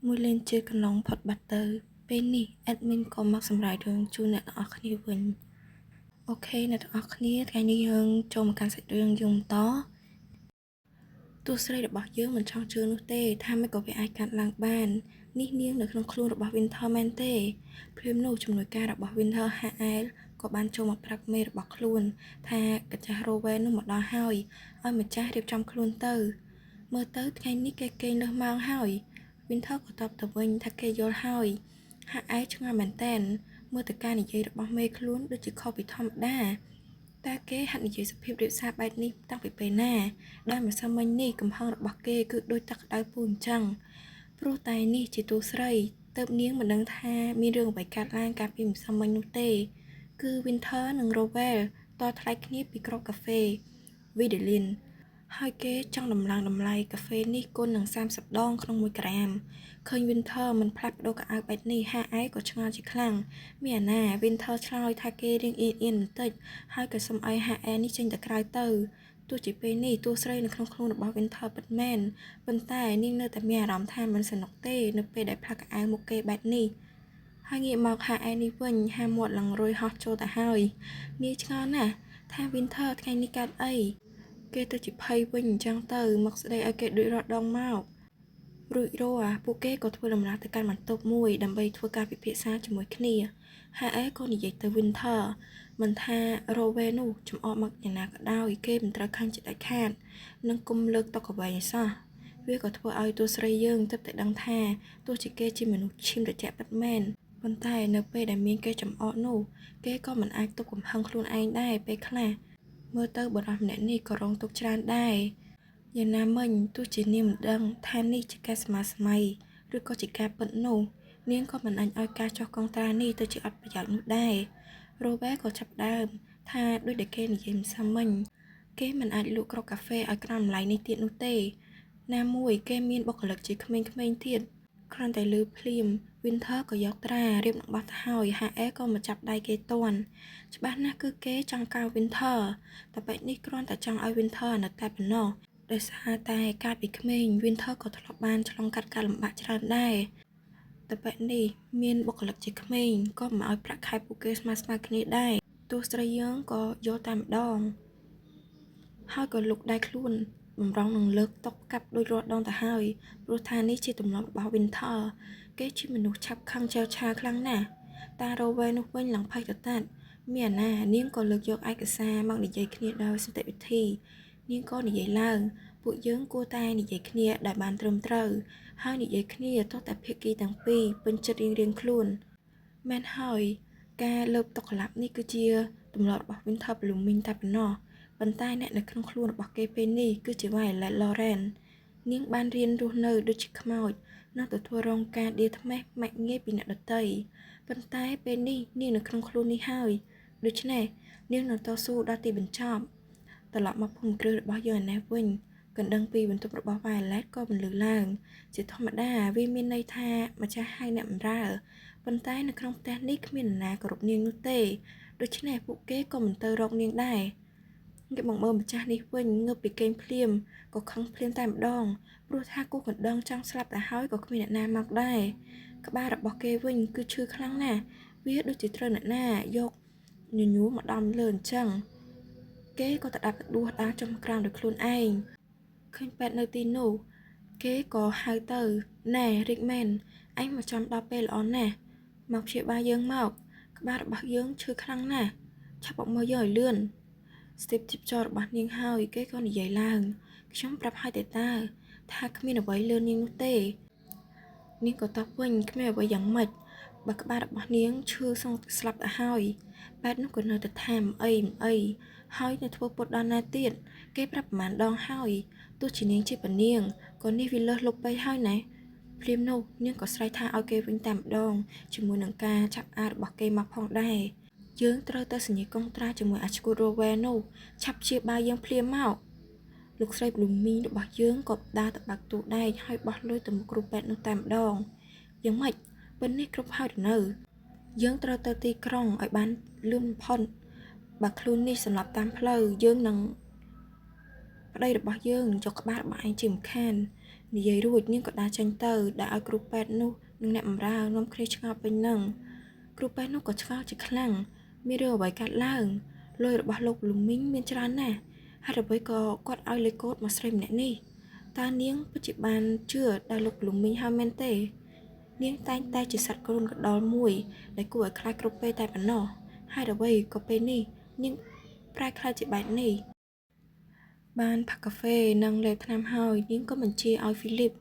មួយលេងជឿកន្លងផុតបាត់ទៅពេលនេះ admin ក៏មកសម្រាប់រឿងជូនអ្នកទាំងអស់គ្នាវិញអូខេអ្នកទាំងអស់គ្នាថ្ងៃនេះយើងចូលមកកាន់សាច់រឿងយើងបន្តទស្សស្រីរបស់យើងមិនចង់ជឿនោះទេថាមិនក៏វាអាចកាត់ឡើងបាននេះនាងនៅក្នុងខ្លួនរបស់ Winter មែនទេព្រមនោះជំនួយការរបស់ Winter HL ក៏បានចូលមកប្រាប់មេរបស់ខ្លួនថាកាចាស់ Rowan នោះមកដល់ហើយឲ្យម្ចាស់រៀបចំខ្លួនទៅមើលទៅថ្ងៃនេះគេកេងលើសម៉ោងហើយ Winter ក៏តបទៅវិញថាគេយល់ហើយហាក់ឯងឆ្ងល់មែនតែនមើលទៅការនិយាយរបស់មេខ្លួនដូចជាខុសពីធម្មតាតែគេហាក់និយាយសុភាពរាបសារបែបនេះតាំងពីពេលណាដោយម្សិលមិញនេះកំហឹងរបស់គេគឺដូចទឹកក្តៅពូអញ្ចឹងព្រោះតែនេះជាទូស្រីទៅនាងមិនដឹងថាមានរឿងអ្វីកើតឡើងកាលពីម្សិលមិញនោះទេគឺ Winter និង Rowell តថ្លៃគ្នាពីក្របកាហ្វេ Vidalin ហើយគេចង់ដំឡើងតម្លៃកាហ្វេនេះគុណនឹង30ដងក្នុង1ក្រាមឃើញ Winter មិនផ្លាស់ប្ដូរកៅអៅបែបនេះហាឯក៏ឆ្ងល់ជាខ្លាំងមានអាណា Winter ឆ្លើយថាគេរៀងអៀនបន្តិចហើយក៏សុំឲ្យ HL នេះចេញទៅក្រៅទៅទោះជាពេលនេះតួស្រីនៅក្នុងខ្លួនរបស់ Winter ពិតមែនប៉ុន្តែនាងនៅតែមានអារម្មណ៍ថាមិនសនុកទេនៅពេលដែលផ្លាស់កៅអៅមុខគេបែបនេះហើយងាកមក HL នេះវិញហាមាត់ឡើងរុយហោះចូលទៅហើយនាងឆ្ងល់ណាស់ថា Winter ថ្ងៃនេះកើតអីគេទៅជាភ័យវិញអញ្ចឹងទៅមកស្ដីឲ្យគេដូចរត់ដងមករួចពួកគេក៏ធ្វើដំណើរទៅកាន់បន្ទប់មួយដើម្បីធ្វើការពិភាក្សាជាមួយគ្នាហើយឯក៏និយាយទៅ Winter មិនថា Rowan នោះចំអកមកយ៉ាងណាក៏ដោយគេមិនត្រូវខឹងជាដាច់ខាតនិងគុំលើកតុកអ្វីឯសោះវាក៏ធ្វើឲ្យតួស្រីយើងទើបតែដឹងថាទោះជាគេជាមនុស្សឈាមត្រជាក់ពិតមែនប៉ុន្តែនៅពេលដែលមានគេចំអកនោះគេក៏មិនអាចទប់កំហឹងខ្លួនឯងដែរពេលខ្លះមើលទៅបរិះម្នាក់នេះក៏រងទុក្ខច្រើនដែរយ៉ាងណាមិញទោះជានាងមិនដឹងថានេះជាការស្មើស្មៃឬក៏ជាការពិតនោះនាងក៏មិនអាចឲ្យការចោះកងត្រានេះទៅជាអត់ប្រយោជន៍នោះដែររ៉ូវែក៏ចាប់ដើមថាដូចដែលគេនិយាយម្សិលមិញគេមិនអាចលក់គ្រាប់កាហ្វេឲ្យក្រោមតម្លៃនេះទៀតនោះទេណាមួយគេមានបុគ្គលិកជាក្មេងៗទៀតគ្រាន់តែលឺភ្លាម Winter ក៏យកត្រារៀបនឹងបោះទៅហើយ HL ក៏មកចាប់ដៃគេតន់ច្បាស់ណាស់គឺគេចង់កៅ Winter តែបែបនេះគ្រាន់តែចង់ឲ្យ Winter នៅតែប៉ុណ្ណោះដោយសារតែកាលពីក្មេង Winter ក៏ធ្លាប់បានឆ្លងកាត់ការលំបាកច្រើនដែរតែបែបនេះមានបុគ្គលិកជាក្មេងក៏មិនឲ្យប្រាក់ខែពួកគេស្មើៗគ្នាដែរទោះស្រីយើងក៏យកតែម្ដងហើយក៏លុកដៃខ្លួនបំរុងនឹងលើកតុកកាប់ដូចរាល់ដងទៅហើយព្រោះថានេះជាទម្លាប់របស់ Winter គេជាមនុស្សឆាប់ខឹងចែវឆាវខ្លាំងណាស់តា Rowan នោះវិញឡើងភ័យទៅតាត់មានអាណានាងក៏លើកយកឯកសារមកនិយាយគ្នាដោយសន្តិវិធីនាងក៏និយាយឡើងពួកយើងគួរតែនិយាយគ្នាដែលបានត្រឹមត្រូវហើយនិយាយគ្នាទោះតែភាគីទាំងពីរពេញចិត្តរៀងៗខ្លួនមែនហើយការលើបតុកកលាប់នេះគឺជាទម្លាប់របស់ Winter Blooming តែប៉ុណ្ណោះប៉ុន្តែអ្នកនៅក្នុងខ្លួនរបស់គេពេលនេះគឺជា Violet Lauren នាងបានរៀនរស់នៅដូចជាខ្មោចនិងទទួលរងការដៀលថ្មេះម៉ាច់ងាយពីអ្នកដទៃប៉ុន្តែពេលនេះនាងនៅក្នុងខ្លួននេះហើយដូច្នេះនាងនឹងតស៊ូដល់ទីបញ្ចប់ត្រឡប់មកភូមិគ្រឹះរបស់យើងឯនេះវិញកណ្ដឹងពីបន្ទប់របស់ Violet ក៏បន្លឺឡើងជាធម្មតាវាមានន័យថាម្ចាស់ហៅអ្នកបម្រើប៉ុន្តែនៅក្នុងផ្ទះនេះគ្មាននរណាគោរពនាងនោះទេដូច្នេះពួកគេក៏មិនទៅរកនាងដែរគេមកមើលម្ចាស់នេះវិញងើបពីគេងភ្លាមក៏ខឹងភ្លាមតែម្ដងព្រោះថាគូកណ្ដឹងចង់ស្លាប់ទៅហើយក៏គ្មានអ្នកណាមកដែរក្បាលរបស់គេវិញគឺឈឺខ្លាំងណាស់វាដូចជាត្រូវអ្នកណាយកញញួរមកដំលើអញ្ចឹងគេក៏ទៅដាប់ដួសដាល់ចំក្រោមដោយខ្លួនឯងឃើញពេទ្យនៅទីនោះគេក៏ហៅទៅណែ Rickman អញមកចំដល់ពេលល្អណាស់មកព្យាបាលយើងមកក្បាលរបស់យើងឈឺខ្លាំងណាស់ឆាប់មកមើលយើងឲ្យលឿនស្ទាបជីបចររបស់នាងហើយគេក៏និយាយឡើងខ្ញុំប្រាប់ឲ្យតែតើថាគ្មានអ្វីលឿននាងនោះទេនាងក៏តបវិញគ្មានអ្វីយ៉ាងម៉េចបើក្បាលរបស់នាងឈឺសងស្លាប់ទៅហើយបែបនោះក៏នៅតែថាមិនអីហើយនៅធ្វើពុតដល់ណាទៀតគេប្រាប់ប្រមាណដងហើយទោះជានាងជាប៉នាងក៏នេះវាលើសលុបពេកហើយណាភ្លាមនោះនាងក៏ស្រែកថាឲ្យគេវិញតែម្ដងជាមួយនឹងការចាប់អារបស់គេមកផងដែរយើងត្រូវតែសញ្ញាកុងត្រាជាមួយអាឆ្កួត Rowan នោះឆាប់ព្យាបាលយើងភ្លាមមកលោកស្រី Blooming របស់យើងក៏ដើរទៅបាក់ទូដែកហើយបោះលុយទៅមុខគ្រូពេទ្យនោះតែម្ដងយ៉ាងម៉េចប៉ុននេះគ្រប់ហើយទៅនៅយើងត្រូវទៅទីក្រុងឲ្យបានលឿនបំផុតបើខ្លួននេះសម្រាប់តាមផ្លូវយើងនឹងប្តីរបស់យើងយកក្បាលរបស់ឯងជាមិនខាន និយាយរួចនាងក៏ដើរចេញទៅដាក់ឲ្យគ្រូពេទ្យនោះនិងអ្នកបម្រើនាំគ្នាឆ្ងល់ពេញនឹងគ្រូពេទ្យនោះក៏ឆ្ងល់ជាខ្លាំងមានរឿងអ្វីកើតឡើងលុយរបស់លោកលូមីងមានច្រើនណាស់ហើយអ្វីក៏គាត់ឲ្យលុយកូដមកស្រីម្នាក់នេះតើនាងពិតជាបានជឿដល់លោកលូមីងហើយមែនទេនាងតែងតែជាសត្វគ្រូនកដុលមួយដែលគួរឲ្យខ្លាចគ្រប់ពេលតែប៉ុណ្ណោះហើយអ្វីក៏ពេលនេះនាងប្រែខ្លាចជាបែបនេះបានផឹកកាហ្វេនិងលេបថ្នាំហើយនាងក៏បញ្ជាឲ្យហ្វីលីប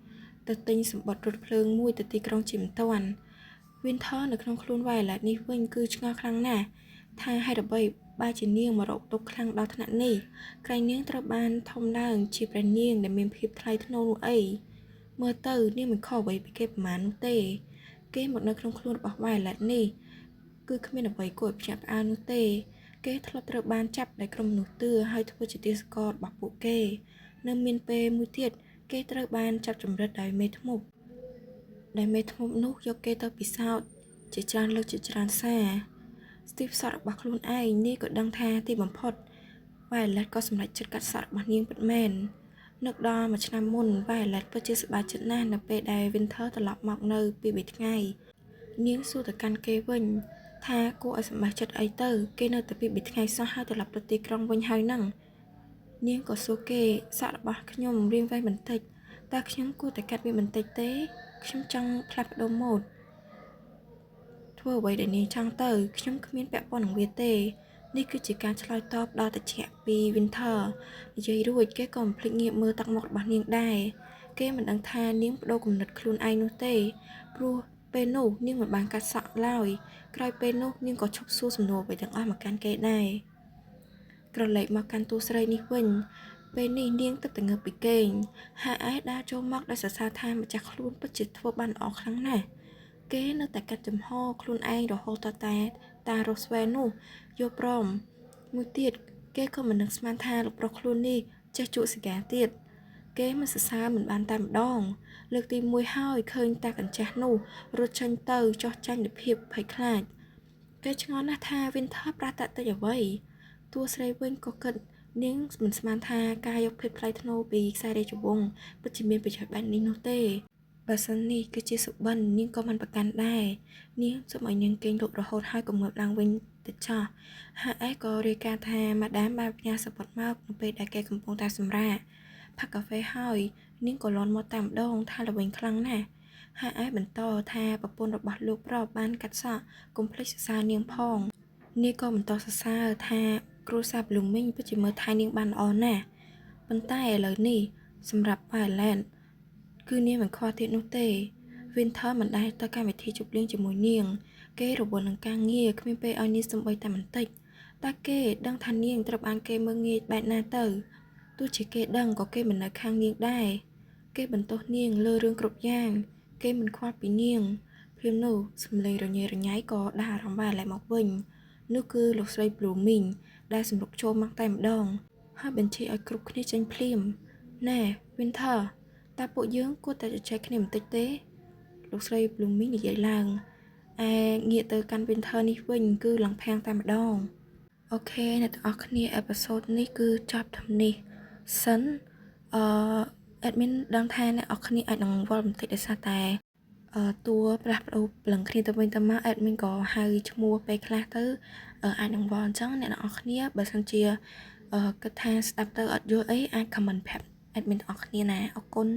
ទៅទិញសម្បត្តិរថភ្លើងមួយទៅទីក្រុងជាបន្ទាន់ Winter នៅក្នុងខ្លួន Violet នេះវិញគឺឆ្ងល់ខ្លាំងណាស់ថាហេតុអ្វីបែរជានាងមករកទុកខ្លាំងដល់ថ្នាក់នេះក្រែងនាងត្រូវបានធំឡើងជាព្រះនាងដែលមានភាពថ្លៃថ្នូរនោះអីមើលទៅនាងមិនខុសអ្វីពីគេប្រមាណនោះទេគេមកនៅក្នុងខ្លួនរបស់ Violet នេះគឺគ្មានអ្វីគួរឲ្យភ្ញាក់ផ្អើលនោះទេគេធ្លាប់ត្រូវបានចាប់ដោយក្រុមមនុស្សទឿហើយធ្វើជាទាសកររបស់ពួកគេនៅមានពេលមួយទៀតគេត្រូវបានចាប់ចម្រិតដោយមេធ្មប់នោះយកគេទៅពិសោធន៍ជាច្រើនលើកជាច្រើនសារ Steve សក់របស់ខ្លួនឯងនាងក៏ដឹងថាទីបំផុត Violet ក៏សម្រេចចិត្តកាត់សក់របស់នាងពិតមែននឹកដល់មួយឆ្នាំមុន Violet ពិតជាសប្បាយចិត្តណាស់នៅពេលដែល Winter ត្រឡប់មកនៅពី3ថ្ងៃនាងសួរទៅកាន់គេវិញថាគួរឲ្យសម្បះចិត្តអីទៅគេនៅតែពី3ថ្ងៃសោះហើយត្រឡប់ទៅទីក្រុងវិញហើយហ្នឹងនាងក៏សួរគេសក់របស់ខ្ញុំរៀងវែងបន្តិចតើខ្ញុំគួរតែកាត់វាបន្តិចទេខ្ញុំចង់ផ្លាស់ប្ដូរម៉ូដធ្វើអ្វីដែលនាងចង់ទៅខ្ញុំគ្មានពាក់ព័ន្ធនឹងវាទេនេះគឺជាការឆ្លើយតបដល់តិចពី Winter និយាយរួចគេក៏មិនភ្លេចងាកមើលទឹកមុខរបស់នាងដែរគេមិនដឹងថានាងបដូរគំនិតខ្លួនឯងនោះទេព្រោះពេលនោះនាងមិនបានកាត់សក់ឡើយក្រោយពេលនោះនាងក៏ឈប់សួរសំណួរអ្វីទាំងអស់មកកាន់គេដែរក្រឡេកមកកាន់តួស្រីនេះវិញពេលនេះនាងទឹកតែងើបពីគេងហាអែដើរចូលមកដោយសរសើរថាម្ចាស់ខ្លួនពិតជាធ្វើបានល្អខ្លាំងណាស់គេនៅតែកាត់ចំហខ្លួនឯងរហូតដល់តែតារ៉ូស្វែននោះយកព្រមមួយទៀតគេក៏មិននឹកស្មានថាលោកប្រុសខ្លួននេះចេះជក់ស៊ីហ្គាទៀតគេមិនសរសើរមិនបានតែម្ដងលើកទី1ហើយឃើញតាកញ្ចាស់នោះរត់ចេញទៅចោះចាញ់ដោយភាពភ័យខ្លាចគេឆ្ងល់ណាស់ថា Winter ប្រាតតិចអ្វីតួស្រីវិញក៏គិតនាងមិនស្មានថាការយកភាពថ្លៃថ្នូរពីខ្សែរាជវង្សពិតជាមានប្រយោជន៍បែបនេះនោះទេបើសិននេះគឺជាសុបិននាងក៏មិនប្រកាន់ដែរនាងសូមឲ្យនាងគេងលក់រហូតហើយក៏ងើបឡើងវិញទៅចោះហាអេក៏រាយការណ៍ថាម៉ាដាមបានផ្ញើសពុតមកនៅពេលដែលគេកំពុងតែសម្រាកផឹកកាហ្វេហើយនាងក៏លាន់មាត់តែម្ដងថាល្វីងខ្លាំងណាស់ហាអេបន្តថាប្រពន្ធរបស់លោកប្រុសបានកាត់សក់កុំភ្លេចសរសើរនាងផងនាងក៏បន្តសរសើរថាគ្រួសារ Blooming ពិតជាមើលថែនាងបានល្អណាស់ប៉ុន្តែឥឡូវនេះសម្រាប់ Violet គឺនាងមិនខ្វល់ទៀតនោះទេ Winter មិនដែលទៅកម្មវិធីជប់លៀងជាមួយនាងគេរវល់នឹងការងារគ្មានពេលឲ្យនាងសំបីតែបន្តិចតើគេដឹងថានាងត្រូវបានគេមើលងាយបែបណាទៅទោះជាគេដឹងក៏គេមិននៅខាងនាងដែរគេបន្ទោសនាងលើរឿងគ្រប់យ៉ាងគេមិនខ្វល់ពីនាងព្រាមនោះសំឡេងរញ៉េរញ៉ៃក៏ដាស់អារម្មណ៍Violetមកវិញនោះគឺលោកស្រី Blooming ដែលសម្រុកចូលមកតែម្ដងហើយបញ្ជាឲ្យគ្រប់គ្នាចេញភ្លាមណែ Winter តើពួកយើងគួរតែជជែកគ្នាបន្តិចទេលោកស្រី Blooming និយាយឡើងឯងាកទៅកាន់ Winter នេះវិញគឺឡងផាំងតែម្ដងអូខេអ្នកទាំងអស់គ្នាអេពីសូតនេះគឺចប់ត្រឹមនេះសិនadmin ដឹងថាអ្នកនរគ្នាអាចនឹងវល់បន្តិចដោយសារតែតួផ្លាស់ប្ដូរប្លឹងគ្នាទៅវិញទៅមក admin ក៏ហៅឈ្មោះពេលខ្លះទៅអាចនឹងវល់អញ្ចឹងអ្នកនរគ្នាបើសិនជាគិតថាស្ដាប់ទៅអត់យល់អីអាច comment ប្រាប់ admin ទាំងអស់គ្នាណាអរគុណ